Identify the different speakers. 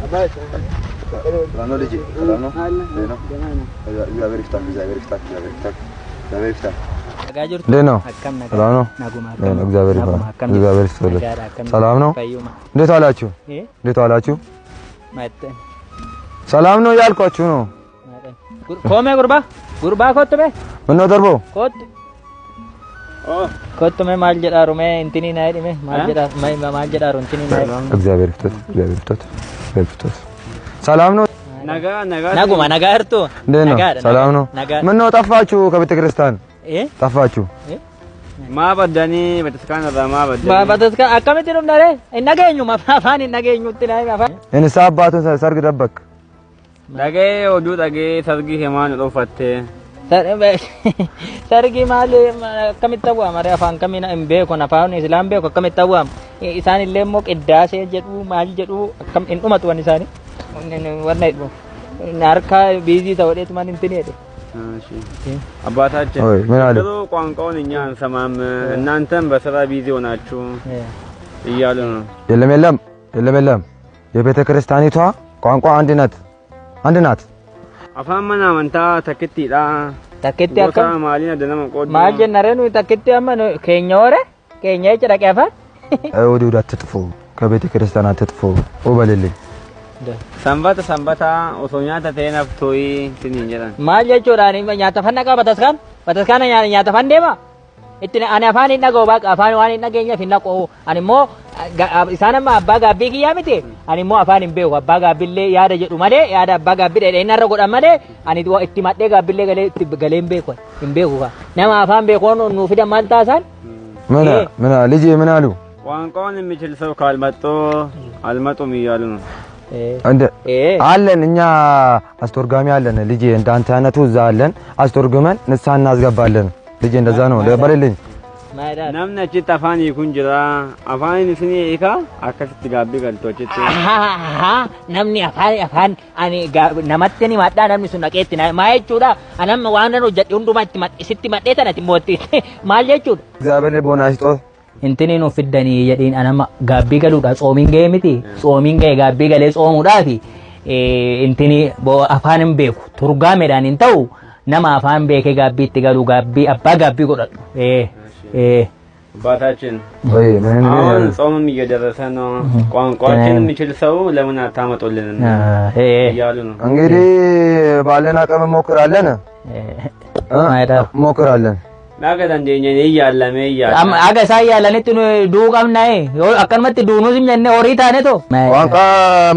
Speaker 1: ሰላም ነው ልጄ? ሰላም ነው? እግዚአብሔር ይፍታህ፣ እግዚአብሔር ይፍታህ፣ እግዚአብሔር ይፍታህ፣ እግዚአብሔር ይፍታህ። እንዴት ነው? ሰላም ነው? እግዚአብሔር ይፍታህ፣ እግዚአብሔር ይስጥልህ። ሰላም ነው? እንዴት ዋላችሁ? እንዴት ዋላችሁ? ሰላም ነው ያልኳችሁ ነው።
Speaker 2: ኮሜ ጉርባ ኮትበ
Speaker 1: ምን ነው ደርቦ
Speaker 2: ኮትበ ማል ጀዳሩ ሜ እንቲኒ ናይዲ ሜ ማል ጀዳሩ እንቲኒ ናይዲ
Speaker 1: እግዚአብሔር ይፍታህ፣ እግዚአብሔር ይፍታህ፣ እግዚአብሔር ይፍታህ። ሰላም ነው?
Speaker 2: ናጉማ ነጋርቱ
Speaker 1: እንዴት ነው? ሰላም ነው? ምን ነው ጠፋችሁ ከቤተ ክርስቲያን? ጠፋችሁ?
Speaker 3: ማበደኒ በተስካና ማበደኒ
Speaker 2: በተስካ አከመት ነው እንዳለ እናገኙ ማፋፋን እናገኙ ትላይ ማፋ
Speaker 1: እንሳ አባቱን ሰርግ ደበቅ
Speaker 3: ዳጌ ወዱ ዳጌ ሰርግ ሄማን ዶፈቴ
Speaker 2: ሰርግ ማል ከመተዋ ማሪያ ፋን ከሚና እምቤ ኮና ፋን እስላም ቤ ከመተዋ ኢሳን ለሞ ቅዳሴ ጀዱ ማል ጀዱ ከም እንኡመት ወን ኢሳኒ ወናይ ነው ናርካ ቢዚ ተወዴት ማን እንትን ሄደ
Speaker 3: እሺ አባታችን ድሮ ቋንቋውን እኛ አንሰማም እናንተም በስራ ቢዚ ሆናችሁ እያሉ ነው።
Speaker 1: የለም የቤተ ክርስቲያኒቷ ቋንቋ አንድ ናት።
Speaker 3: አፋመና መንታ ተከቲዳ
Speaker 2: ተከቲ አካ
Speaker 3: ማሊና ደነመ ቆድ
Speaker 2: ማል ጀነረኑ ተከቲ አመ ከኛ ወረ ከኛ ይጨረቀፋ
Speaker 1: ወዲው አትጥፉ ከቤተ ክርስቲያን አትጥፉ ወበልልኝ
Speaker 3: Sambata osoñata teenaftoi tininjara
Speaker 2: maal jechuudhaan nyaata fannaqa bataskaana nyaata fandeema itti ani afaan hin dhaga'u baqa afaan waan hin dhageenyeef hin dhaqu ani immoo isaan amma abbaa gaabbii kiyyaa miti ani immoo afaan hin beeku abbaa gaabbiillee yaada jedhu malee yaada abbaa gaabbii dheedhee inni irra godhan malee ani itti madhee gaabbiillee galee hin beeku nama afaan beekuun nuuf fidan maal taasaan
Speaker 1: ምን ልጄ ምን አሉ
Speaker 3: ቋንቋውን የሚችል ሰው ካልመጡ አልመጡም እያሉ ነው
Speaker 1: አለን እኛ አስተርጓሚ አለን ልጄ እንዳንተ አይነቱ እዛ አለን አስተርጉመን ንስሐ እናስገባለን ልጄ እንደዛ ነው ለበለልኝ
Speaker 3: namni achitti afaan hiikuun jira afaan isinii hiika akkasitti gaabbii galtoochitti
Speaker 2: namni afaan ani namatti ni maddaa namni sun dhaqeetti maa jechuudha anamma waan hojjedhe hundumaa isitti madhee tanatti mootti maal jechuudha
Speaker 1: እግዚአብሔር ቦና ይስጦት
Speaker 2: intini nu fiddanii jedhiin anama gaabbii galuudha xoomiin ga'e miti xoomiin ga'e gaabbii galee xoomuudhaafi intini afaan hin beeku turgaameedhaan hin ta'u nama afaan beekee gaabbiitti galuu gaabbii abbaa gaabbii godhadhu
Speaker 3: አባታችን አሁን ጾምም እየደረሰ ነው ቋንቋችን የሚችል ሰው ለምን አታመጡልን እያሉ ነው
Speaker 1: እንግዲህ ባለን አቅም ሞክራለን
Speaker 3: Nagadan jenya ni yalla me yalla.
Speaker 2: Aga sa yalla ni tunu duugam nae. Akkan matti duunu sim jenne ori taane to.
Speaker 1: Wanka